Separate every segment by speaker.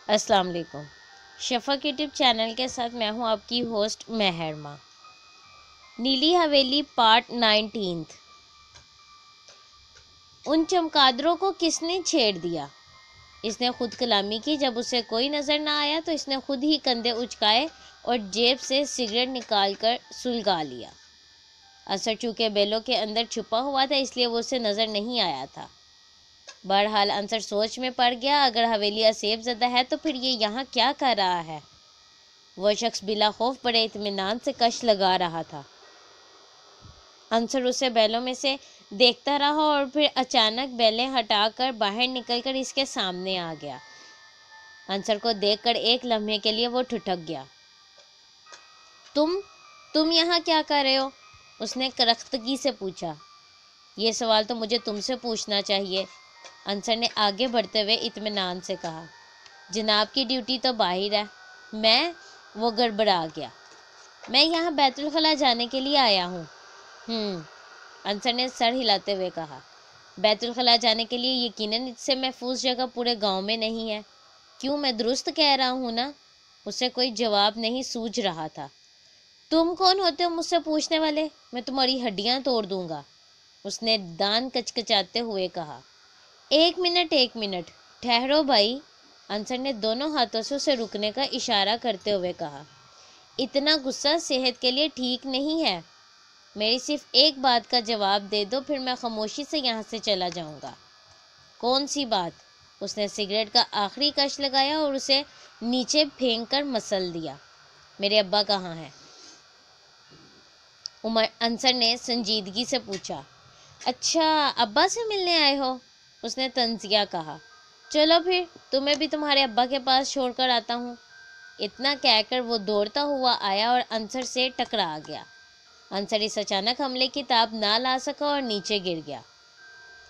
Speaker 1: السلام علیکم۔ شفق YouTube channel کے ساتھ میں ہوں آپ کی ہوسٹ مہرما۔ نیلی حویلی پارٹ 19۔ ان چمگادڑوں کو کس نے چھیڑ دیا؟ اس نے خود کلامی کی۔ جب اسے کوئی نظر نہ آیا تو اس نے خود ہی کندھے اچکائے اور جیب سے سگریٹ نکال کر سلگا لیا۔ اثر چونکہ بیلوں کے اندر چھپا ہوا تھا اس لیے وہ اسے نظر نہیں آیا تھا۔ بہرحال انصر سوچ میں پڑ گیا، اگر حویلی اسیب زدہ ہے تو پھر یہ یہاں کیا کر رہا ہے؟ وہ شخص بلا خوف بڑے اطمینان سے کش لگا رہا تھا۔ انصر اسے بیلوں میں سے دیکھتا رہا اور پھر اچانک بیلیں ہٹا کر باہر نکل کر اس کے سامنے آ گیا۔ انصر کو دیکھ کر ایک لمحے کے لیے وہ ٹھٹک گیا۔ تم یہاں کیا کر رہے ہو؟ اس نے کرختگی سے پوچھا۔ یہ سوال تو مجھے تم سے پوچھنا چاہیے، انصر نے آگے بڑھتے ہوئے اطمینان سے کہا۔ جناب کی ڈیوٹی تو باہر ہے۔ وہ گڑبڑا گیا۔ میں یہاں بیت الخلاء جانے کے لیے آیا ہوں۔ انصر نے سر ہلاتے ہوئے کہا۔ بیت الخلاء جانے کے لیے؟ یقیناً اس سے محفوظ جگہ پورے گاؤں میں نہیں ہے۔ کیوں، میں درست کہہ رہا ہوں نا؟ اسے کوئی جواب نہیں سوجھ رہا تھا۔ تم کون ہوتے ہو مجھ سے پوچھنے والے؟ میں تمہاری ہڈیاں توڑ دوں گا، اس نے دان کچکچاتے ہوئے کہا۔ ایک منٹ ٹھہرو بھائی، انصر نے دونوں ہاتھوں سے اسے رکنے کا اشارہ کرتے ہوئے کہا۔ اتنا غصہ صحت کے لیے ٹھیک نہیں ہے۔ میری صرف ایک بات کا جواب دے دو، پھر میں خاموشی سے یہاں سے چلا جاؤں گا۔ کون سی بات؟ اس نے سگریٹ کا آخری کش لگایا اور اسے نیچے پھینک کر مسل دیا۔ میرے ابا کہاں ہیں؟ انصر نے سنجیدگی سے پوچھا۔ اچھا، ابا سے ملنے آئے ہو؟ اس نے طنزیہ کہا۔ چلو پھر تمہیں بھی تمہارے ابا کے پاس چھوڑ کر آتا ہوں۔ اتنا کہہ کر وہ دوڑتا ہوا آیا اور انصر سے ٹکرا گیا۔ انصر اس اچانک حملے کی تاب نہ لا سکا اور نیچے گر گیا۔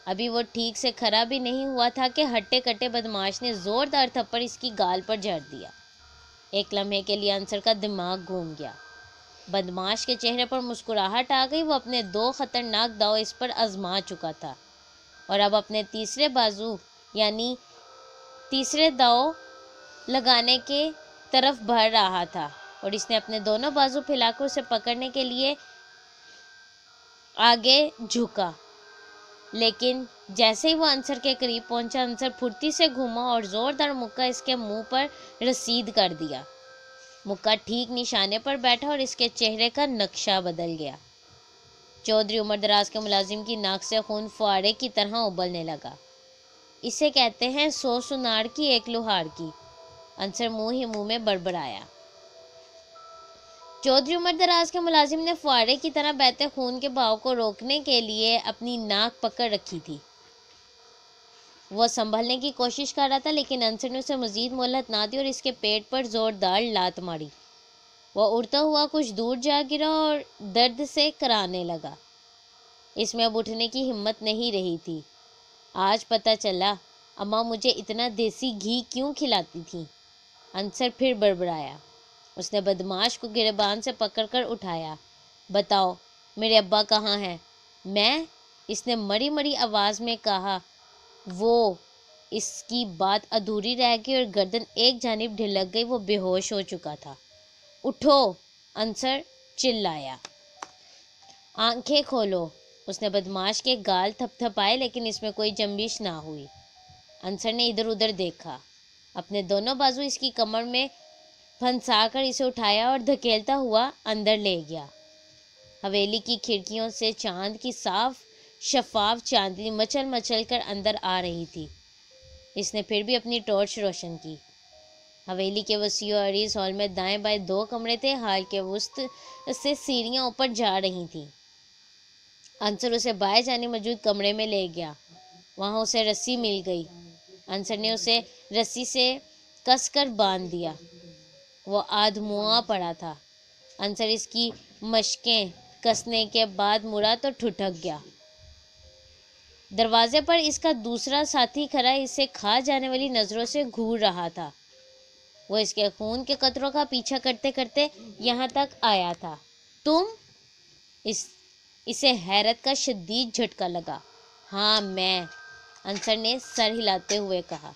Speaker 1: ابھی وہ ٹھیک سے کھڑا بھی نہیں ہوا تھا کہ ہٹے کٹے بدماش نے زوردار تھپڑ اس کی گال پر جڑ دیا۔ ایک لمحے کے لیے انصر کا دماغ گھوم گیا۔ بدماش کے چہرے پر مسکراہٹ آ گئی۔ وہ اپنے دو خطرناک داؤ اس پر آزما چکا تھا اور اب اپنے تیسرے داؤ لگانے کے طرف بڑھ رہا تھا اور اس نے اپنے دونوں بازو پھیلا کر اسے پکڑنے کے لیے آگے جھکا، لیکن جیسے ہی وہ انصر کے قریب پہنچا، انصر پھرتی سے گھوما اور زوردار مکہ اس کے منہ پر رسید کر دیا۔ مکہ ٹھیک نشانے پر بیٹھا اور اس کے چہرے کا نقشہ بدل گیا۔ چودھری عمر دراز کے ملازم کی ناک سے خون فوارے کی طرح ابلنے لگا۔ اسے کہتے ہیں 100 سنار کی 1 لوہار کی، انصر منہ ہی منہ میں بڑبڑایا۔ چودھری عمر دراز کے ملازم نے فوارے کی طرح بہتے خون کے بہاؤ کو روکنے کے لیے اپنی ناک پکڑ رکھی تھی۔ وہ سنبھلنے کی کوشش کر رہا تھا لیکن انصر نے اسے مزید مہلت نہ دی اور اس کے پیٹ پر زوردار لات ماری۔ وہ اڑتا ہوا کچھ دور جا گرا اور درد سے کرانے لگا۔ اس میں اب اٹھنے کی ہمت نہیں رہی تھی۔ آج پتہ چلا اماں مجھے اتنا دیسی گھی کیوں کھلاتی تھی، انصر پھر بڑبڑایا۔ اس نے بدماش کو گریبان سے پکڑ کر اٹھایا۔ بتاؤ میرے ابا کہاں ہیں؟ اس نے مری مری آواز میں کہا۔ اس کی بات ادھوری رہ گئی اور گردن ایک جانب ڈھلک گئی۔ وہ بے ہوش ہو چکا تھا۔ اٹھو، انصر چلایا۔ آنکھیں کھولو۔ اس نے بدماش کے گال تھپ تھپائے لیکن اس میں کوئی جنبش نہ ہوئی۔ انصر نے ادھر ادھر دیکھا، اپنے دونوں بازو اس کی کمر میں پھنسا کر اسے اٹھایا اور دھکیلتا ہوا اندر لے گیا۔ حویلی کی کھڑکیوں سے چاند کی صاف شفاف چاندنی مچل مچل کر اندر آ رہی تھی۔ اس نے پھر بھی اپنی ٹارچ روشن کی۔ حویلی کے وسیع و عریض ہال میں دائیں بائیں 2 کمرے تھے۔ ہال کے وسط سے سیڑھیاں اوپر جا رہی تھیں۔ انصر اسے بائیں جانب موجود کمرے میں لے گیا۔ وہاں اسے رسی مل گئی۔ انصر نے اسے رسی سے کس کر باندھ دیا۔ وہ آدھموا پڑا تھا۔ انصر اس کی مشقیں کسنے کے بعد مڑا تو ٹھٹک گیا۔ دروازے پر اس کا دوسرا ساتھی کھڑا اسے کھا جانے والی نظروں سے گھور رہا تھا۔ وہ اس کے خون کے قطروں کا پیچھا کرتے کرتے یہاں تک آیا تھا۔ تم؟ اسے حیرت کا شدید جھٹکا لگا۔ ہاں میں، انصر نے سر ہلاتے ہوئے کہا۔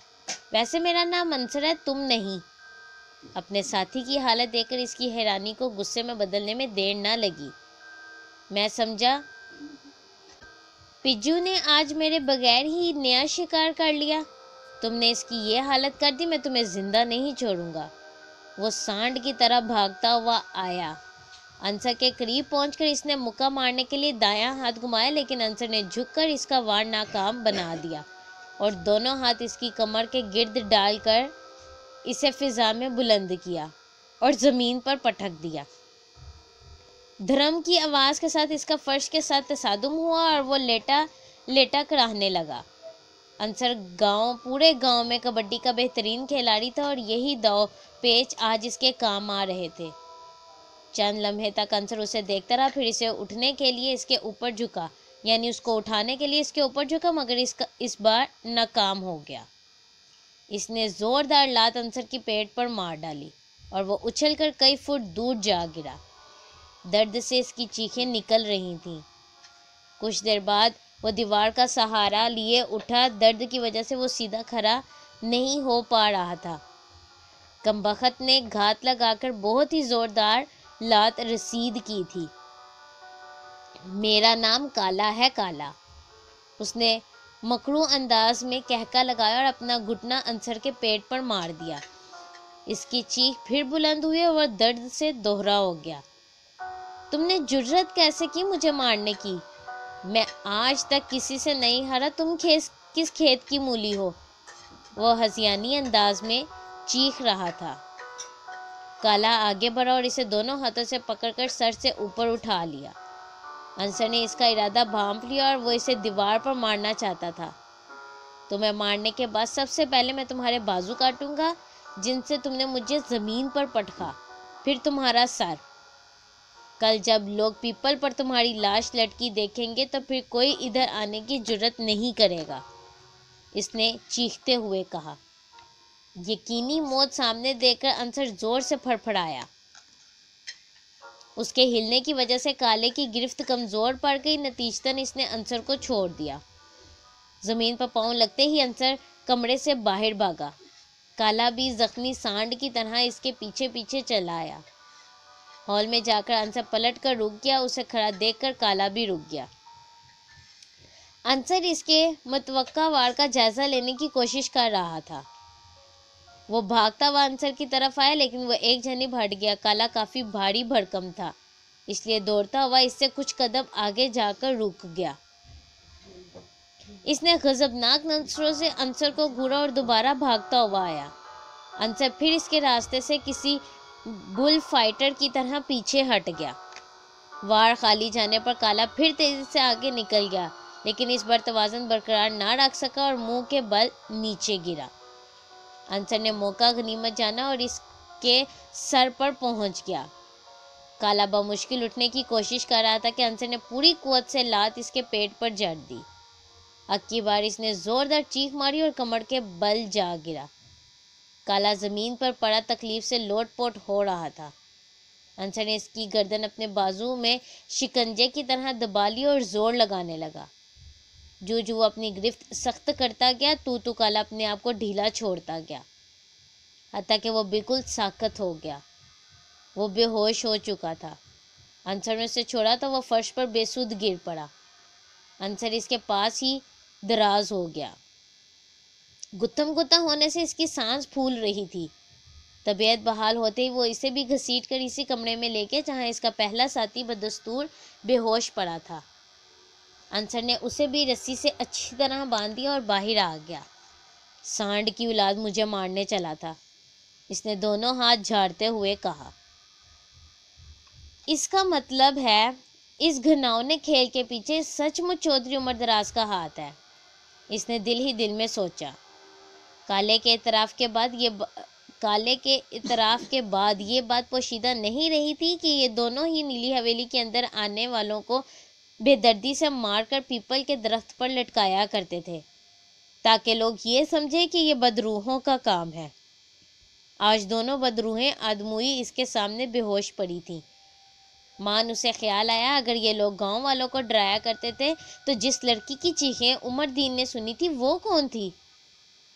Speaker 1: ویسے میرا نام انصر ہے، تم نہیں۔ اپنے ساتھی کی حالت دیکھ کر اس کی حیرانی کو غصے میں بدلنے میں دیر نہ لگی۔ میں سمجھا پجو نے آج میرے بغیر ہی نیا شکار کر لیا۔ تم نے اس کی یہ حالت کر دی، میں تمہیں زندہ نہیں چھوڑوں گا۔ وہ سانڈ کی طرح بھاگتا ہوا آیا۔ انصر کے قریب پہنچ کر اس نے مکہ مارنے کے لیے دایاں ہاتھ گھمایا، لیکن انصر نے جھک کر اس کا وار ناکام بنا دیا اور دونوں ہاتھ اس کی کمر کے گرد ڈال کر اسے فضا میں بلند کیا اور زمین پر پٹک دیا۔ دھرم کی آواز کے ساتھ اس کا فرش کے ساتھ تصادم ہوا اور وہ لیٹا کراہنے لگا۔ انصر پورے گاؤں میں کبڈی کا بہترین کھلاڑی تھا اور یہی داؤ پیچ آج اس کے کام آ رہے تھے۔ چند لمحے تک انصر اسے دیکھتا رہا، پھر اسے اٹھنے کے لیے اس کے اوپر جھکا، یعنی اس کو اٹھانے کے لیے اس کے اوپر جھکا، مگر اس بار ناکام ہو گیا۔ اس نے زوردار لات انصر کی پیٹ پر مار ڈالی اور وہ اچھل کر کئی فٹ دور جا گرا۔ درد سے اس کی چیخیں نکل رہی تھیں۔ کچھ دیر بعد وہ دیوار کا سہارا لیے اٹھا، درد کی وجہ سے وہ سیدھا کھڑا نہیں ہو پا رہا تھا۔ کمبخت نے گھات لگا کر بہت ہی زوردار لات رسید کی تھی۔ میرا نام کالا ہے، کالا، اس نے مکروہ انداز میں کہکا لگایا اور اپنا گھٹنا انصر کے پیٹ پر مار دیا۔ اس کی چیخ پھر بلند ہوئی اور درد سے دوہرا ہو گیا۔ تم نے جرأت کیسے کی مجھے مارنے کی؟ میں آج تک کسی سے نہیں ہارا، تم کس کھیت کی مولی ہو؟ وہ ہذیانی انداز میں چیخ رہا تھا۔ کالا آگے بڑھا اور اسے دونوں ہاتھوں سے پکڑ کر سر سے اوپر اٹھا لیا۔ انصر نے اس کا ارادہ بھانپ لیا اور وہ اسے دیوار پر مارنا چاہتا تھا۔ تمہیں مارنے کے بعد سب سے پہلے میں تمہارے بازو کاٹوں گا جن سے تم نے مجھے زمین پر پٹکا، پھر تمہارا سر۔ کل جب لوگ پیپل پر تمہاری لاش لٹکی دیکھیں گے تو پھر کوئی ادھر آنے کی جرأت نہیں کرے گا، اس نے چیختے ہوئے کہا۔ یقینی موت سامنے دیکھ کر انصر زور سے پھڑپڑایا۔ اس کے ہلنے کی وجہ سے کالے کی گرفت کمزور پڑ گئی، نتیجتاً اس نے انصر کو چھوڑ دیا۔ زمین پر پاؤں لگتے ہی انصر کمرے سے باہر بھاگا۔ کالا بھی زخمی سانڈ کی طرح اس کے پیچھے پیچھے چلا آیا۔ ہال میں جا کر انصر پلٹ کر رک گیا، اسے کھڑا دیکھ کر کالا بھی رک گیا۔ انصر اس کے متوقع وار کا جائزہ لینے کی کوشش کر رہا تھا۔ وہ بھاگتا ہوا انصر کی طرف آیا، لیکن وہ ایک جانب ہٹ گیا۔ کالا کافی بھاری بھرکم تھا، اس لیے دوڑتا ہوا اس سے کچھ قدم آگے جا کر رک گیا۔ اس نے غضبناک نظروں سے انصر کو گھورا اور دوبارہ بھاگتا ہوا آیا۔ انصر پھر اس کے راستے سے کسی بل فائٹر کی طرح پیچھے ہٹ گیا۔ وار خالی جانے پر کالا پھر تیزی سے آگے نکل گیا، لیکن اس بار توازن برقرار نہ رکھ سکا اور منہ کے بل نیچے گرا۔ انصر نے موقع غنیمت جانا اور اس کے سر پر پہنچ گیا۔ کالا بمشکل اٹھنے کی کوشش کر رہا تھا کہ انصر نے پوری قوت سے لات اس کے پیٹ پر جڑ دی۔ اب کی بار اس نے زوردار چیخ ماری اور کمر کے بل جا گرا۔ کالا زمین پر پڑا تکلیف سے لوٹ پوٹ ہو رہا تھا۔ انصر نے اس کی گردن اپنے بازو میں شکنجے کی طرح دبا لی اور زور لگانے لگا۔ جو وہ اپنی گرفت سخت کرتا گیا، تو کالا اپنے آپ کو ڈھیلا چھوڑتا گیا، حتیٰ کہ وہ بالکل ساکت ہو گیا۔ وہ بے ہوش ہو چکا تھا۔ انصر نے اسے چھوڑا تو وہ فرش پر بے سود گر پڑا۔ انصر اس کے پاس ہی دراز ہو گیا۔ گتھم گتھا ہونے سے اس کی سانس پھول رہی تھی۔ طبیعت بحال ہوتے ہی وہ اسے بھی گھسیٹ کر اسی کمرے میں لے گئے جہاں اس کا پہلا ساتھی بدستور بے ہوش پڑا تھا۔ انصر نے اسے بھی رسی سے اچھی طرح باندھ دیا اور باہر آ گیا۔ سانڈ کی اولاد مجھے مارنے چلا تھا، اس نے دونوں ہاتھ جھاڑتے ہوئے کہا۔ اس کا مطلب ہے اس گھناؤنے کھیل کے پیچھے سچ مچ چودھری عمر دراز کا ہاتھ ہے، اس نے دل ہی دل میں سوچا۔ کالے کے اعتراف کے بعد یہ بات پوشیدہ نہیں رہی تھی کہ یہ دونوں ہی نیلی حویلی کے اندر آنے والوں کو بے دردی سے مار کر پیپل کے درخت پر لٹکایا کرتے تھے تاکہ لوگ یہ سمجھے کہ یہ بدروحوں کا کام ہے۔ آج دونوں بدروحیں آدموئی اس کے سامنے بے ہوش پڑی تھیں۔ اسے خیال آیا اگر یہ لوگ گاؤں والوں کو ڈرایا کرتے تھے تو جس لڑکی کی چیخیں عمر دین نے سنی تھی وہ کون تھی؟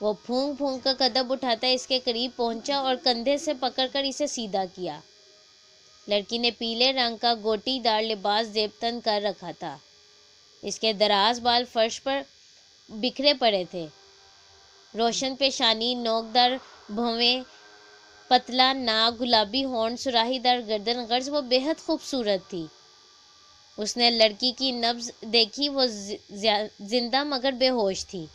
Speaker 1: وہ پھونک پھونک کر قدم اٹھاتا اس کے قریب پہنچا اور کندھے سے پکڑ کر اسے سیدھا کیا۔ لڑکی نے پیلے رنگ کا گوٹی دار لباس زیب تن کر رکھا تھا۔ اس کے دراز بال فرش پر بکھرے پڑے تھے۔ روشن پیشانی، نوکدار بھویں، پتلا ناک، گلابی ہونٹ، سراہی دار گردن، غرض وہ بے حد خوبصورت تھی۔ اس نے لڑکی کی نبض دیکھی، وہ زندہ مگر بے ہوش تھی۔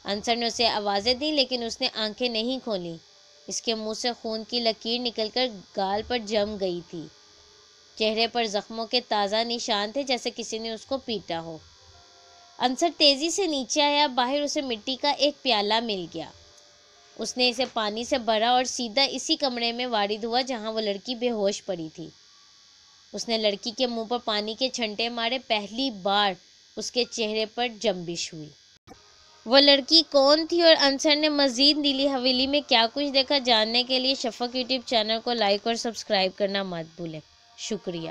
Speaker 1: انصر نے اسے آوازیں دی لیکن اس نے آنکھیں نہیں کھولیں۔ اس کے منہ سے خون کی لکیر نکل کر گال پر جم گئی تھی۔ چہرے پر زخموں کے تازہ نشان تھے جیسے کسی نے اس کو پیٹا ہو۔ انصر تیزی سے نیچے آیا، باہر اسے مٹی کا ایک پیالہ مل گیا۔ اس نے اسے پانی سے بھرا اور سیدھا اسی کمرے میں وارد ہوا جہاں وہ لڑکی بے ہوش پڑی تھی۔ اس نے لڑکی کے منہ پر پانی کے چھنٹے مارے، پہلی بار اس کے چہرے پر جنبش ہوئی۔ وہ لڑکی کون تھی اور انصر نے مزید نیلی حویلی میں کیا کچھ دیکھا، جاننے کے لیے شفق یوٹیوب چینل کو لائک اور سبسکرائب کرنا مت بھولیں۔ شکریہ۔